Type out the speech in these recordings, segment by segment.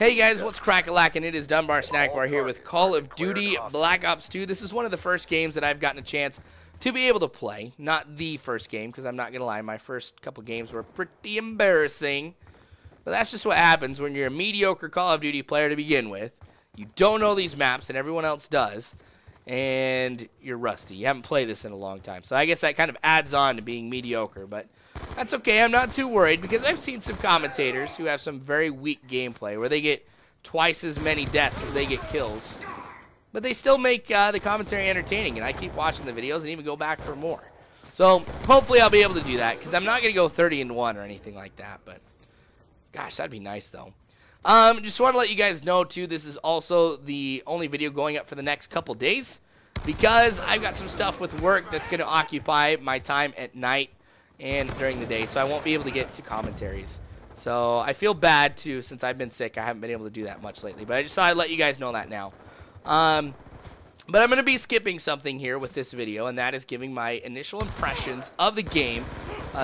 Hey guys, what's crack-a-lackin'? It is Dunbar Snackbar here with Call of Duty Black Ops 2. This is one of the first games that I've gotten a chance to be able to play. Not the first game, because I'm not going to lie, my first couple games were pretty embarrassing. But that's just what happens when you're a mediocre Call of Duty player to begin with. You don't know these maps, and everyone else does. And you're rusty. You haven't played this in a long time. So I guess that kind of adds on to being mediocre, but that's okay. I'm not too worried because I've seen some commentators who have some very weak gameplay where they get twice as many deaths as they get kills. But they still make the commentary entertaining, and I keep watching the videos and even go back for more. So hopefully I'll be able to do that because I'm not going to go 30-1 or anything like that. But gosh, that'd be nice though. Just want to let you guys know too, this is also the only video going up for the next couple days because I've got some stuff with work that's going to occupy my time at night and during the day, so I won't be able to get to commentaries. So I feel bad too, since I've been sick. I haven't been able to do that much lately, but I just thought I'd let you guys know that now. But I'm going to be skipping something here with this video, and that is giving my initial impressions of the game,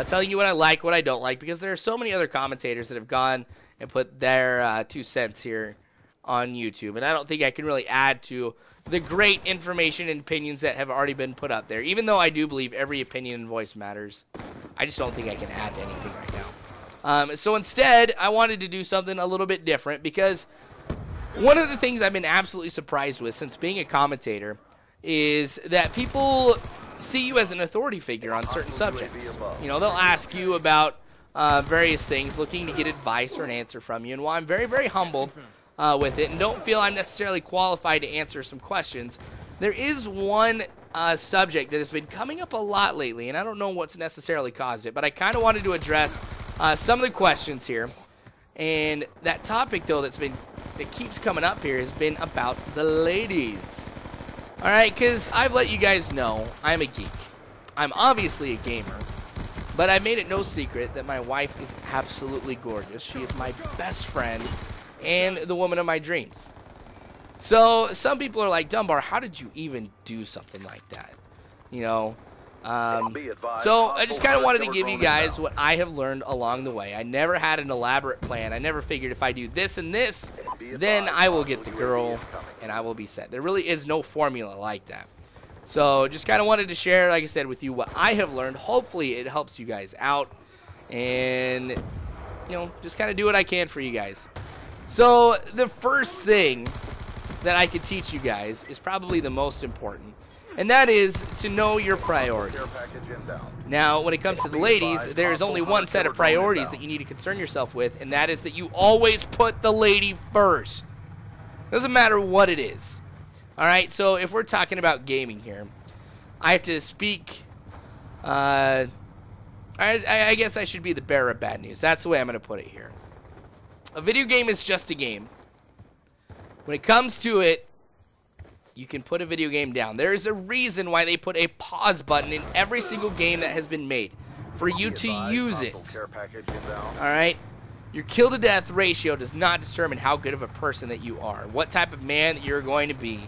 telling you what I like, what I don't like, because there are so many other commentators that have gone and put their 2 cents here on YouTube, and I don't think I can really add to the great information and opinions that have already been put up there, even though I do believe every opinion and voice matters. I just don't think I can add to anything right now. So instead, I wanted to do something a little bit different because one of the things I've been absolutely surprised with since being a commentator is that people see you as an authority figure on certain subjects. You know, they'll ask you about various things, looking to get advice or an answer from you. And while I'm very, very humbled with it and don't feel I'm necessarily qualified to answer some questions, there is one subject that has been coming up a lot lately, and I don't know what's necessarily caused it, but I kind of wanted to address some of the questions here. And that topic, though, that keeps coming up here has been about the ladies. All right, because I've let you guys know I'm a geek. I'm obviously a gamer. But I made it no secret that my wife is absolutely gorgeous. She is my best friend and the woman of my dreams. So some people are like, Dunbar, how did you even do something like that? You know, so I just kind of wanted to give you guys what I have learned along the way. I never had an elaborate plan. I never figured if I do this and this, then I will get the girl and I will be set. There really is no formula like that. So just kind of wanted to share, like I said, with you what I have learned. Hopefully it helps you guys out and, you know, just kind of do what I can for you guys. So the first thing that I could teach you guys is probably the most important, and that is to know your priorities. Now, when it comes to the ladies, there is only one set of priorities that you need to concern yourself with, and that is that you always put the lady first. Doesn't matter what it is. Alright, so if we're talking about gaming here, I have to speak, I guess I should be the bearer of bad news. That's the way I'm going to put it here. A video game is just a game. When it comes to it, you can put a video game down. There is a reason why they put a pause button in every single game that has been made, for you to use it. Alright? Your kill-to-death ratio does not determine how good of a person that you are, what type of man that you're going to be.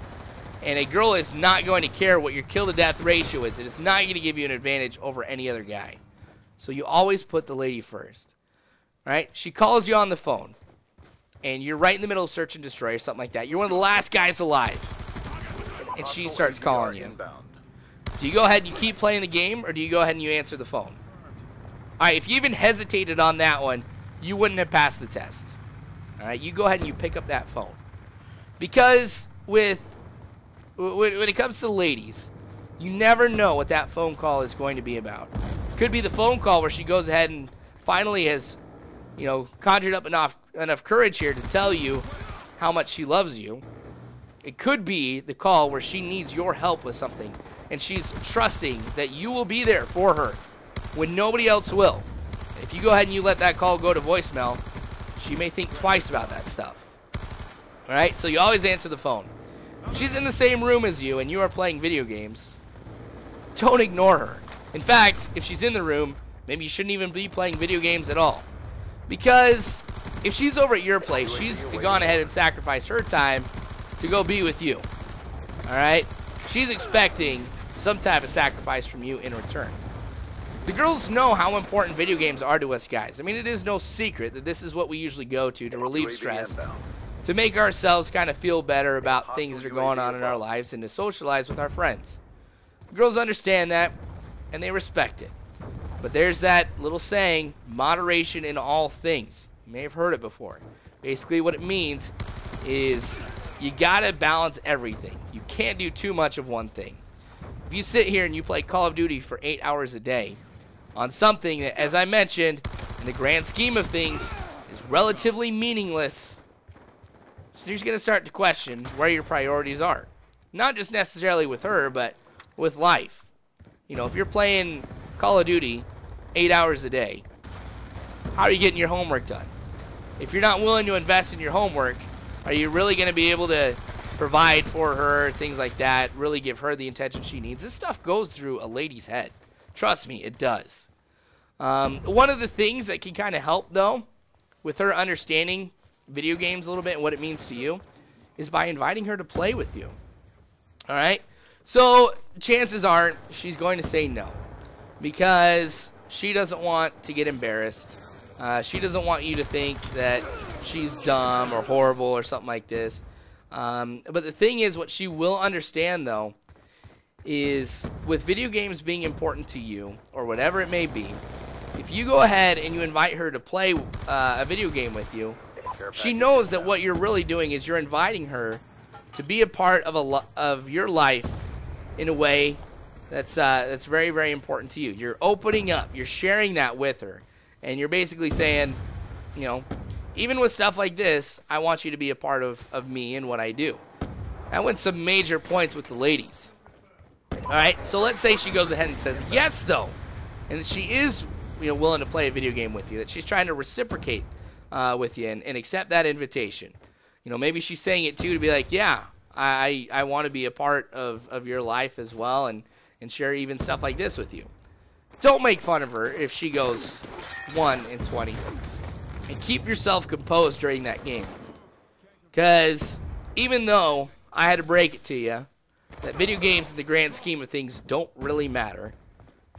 And a girl is not going to care what your kill-to-death ratio is. It is not going to give you an advantage over any other guy. So you always put the lady first. All right? She calls you on the phone, and you're right in the middle of search and destroy or something like that. You're one of the last guys alive, and she starts calling you. Do you go ahead and you keep playing the game, or do you go ahead and you answer the phone? All right, if you even hesitated on that one, you wouldn't have passed the test. All right, you go ahead and you pick up that phone. Because when it comes to ladies, you never know what that phone call is going to be about. Could be the phone call where she goes ahead and finally has, you know, conjured up enough courage here to tell you how much she loves you. It could be the call where she needs your help with something, and she's trusting that you will be there for her when nobody else will. If you go ahead and you let that call go to voicemail, she may think twice about that stuff. Alright, so you always answer the phone. If she's in the same room as you and you are playing video games, don't ignore her. In fact, if she's in the room, maybe you shouldn't even be playing video games at all. Because if she's over at your place, she's gone ahead and sacrificed her time to go be with you. Alright? She's expecting some type of sacrifice from you in return. The girls know how important video games are to us guys. I mean, it is no secret that this is what we usually go to relieve stress to make ourselves kind of feel better about things that are going on in our lives and to socialize with our friends. Girls understand that, and they respect it. But there's that little saying, moderation in all things. You may have heard it before. Basically what it means is you got to balance everything. You can't do too much of one thing. If you sit here and you play Call of Duty for 8 hours a day on something that, as I mentioned, in the grand scheme of things, is relatively meaningless, so you're going to start to question where your priorities are. Not just necessarily with her, but with life. You know, if you're playing Call of Duty 8 hours a day, how are you getting your homework done? If you're not willing to invest in your homework, are you really going to be able to provide for her, things like that, really give her the attention she needs? This stuff goes through a lady's head. Trust me, it does. One of the things that can kind of help, though, with her understanding video games a little bit and what it means to you, is by inviting her to play with you. All right? So chances are she's going to say no because she doesn't want to get embarrassed. She doesn't want you to think that she's dumb or horrible or something like this. But the thing is, what she will understand, though, is with video games being important to you or whatever it may be, if you go ahead and you invite her to play a video game with you, she knows that what you're really doing is you're inviting her to be a part of your life in a way that's very, very important to you. You're opening up. You're sharing that with her. And you're basically saying, you know, even with stuff like this, I want you to be a part of me and what I do. That went some major points with the ladies. All right, so let's say she goes ahead and says yes, though, and that she is, you know, willing to play a video game with you, that she's trying to reciprocate with you and accept that invitation. You know, maybe she's saying it, too, to be like, yeah, I want to be a part of your life as well and share even stuff like this with you. Don't make fun of her if she goes 1-20. And keep yourself composed during that game. Because even though I had to break it to you, that video games in the grand scheme of things don't really matter,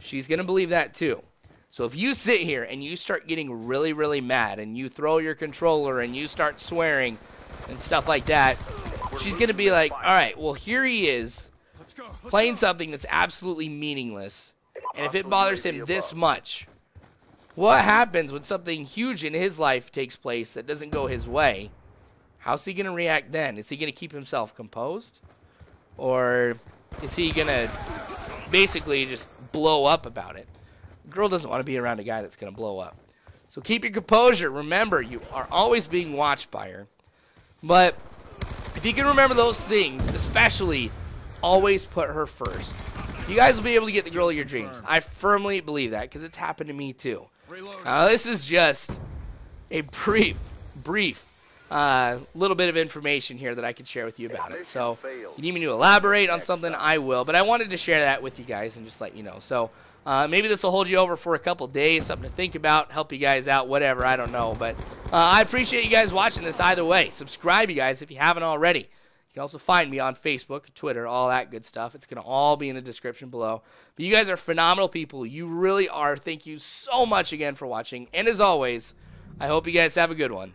she's going to believe that too. So if you sit here and you start getting really, really mad and you throw your controller and you start swearing and stuff like that, she's going to be like, all right, well, here he is playing something that's absolutely meaningless. And if it bothers him this much, what happens when something huge in his life takes place that doesn't go his way? How's he going to react then? Is he going to keep himself composed? Or is he going to basically just blow up about it? The girl doesn't want to be around a guy that's going to blow up. So keep your composure. Remember, you are always being watched by her. But if you can remember those things, especially always put her first, you guys will be able to get the girl of your dreams. I firmly believe that because it's happened to me too. This is just a brief little bit of information here that I can share with you about it. So you need me to elaborate on something, I will. But I wanted to share that with you guys and just let you know. So maybe this will hold you over for a couple days, something to think about, help you guys out, whatever, I don't know. But I appreciate you guys watching this either way. Subscribe, you guys, if you haven't already. You can also find me on Facebook, Twitter, all that good stuff. It's going to all be in the description below. But you guys are phenomenal people. You really are. Thank you so much again for watching. And as always, I hope you guys have a good one.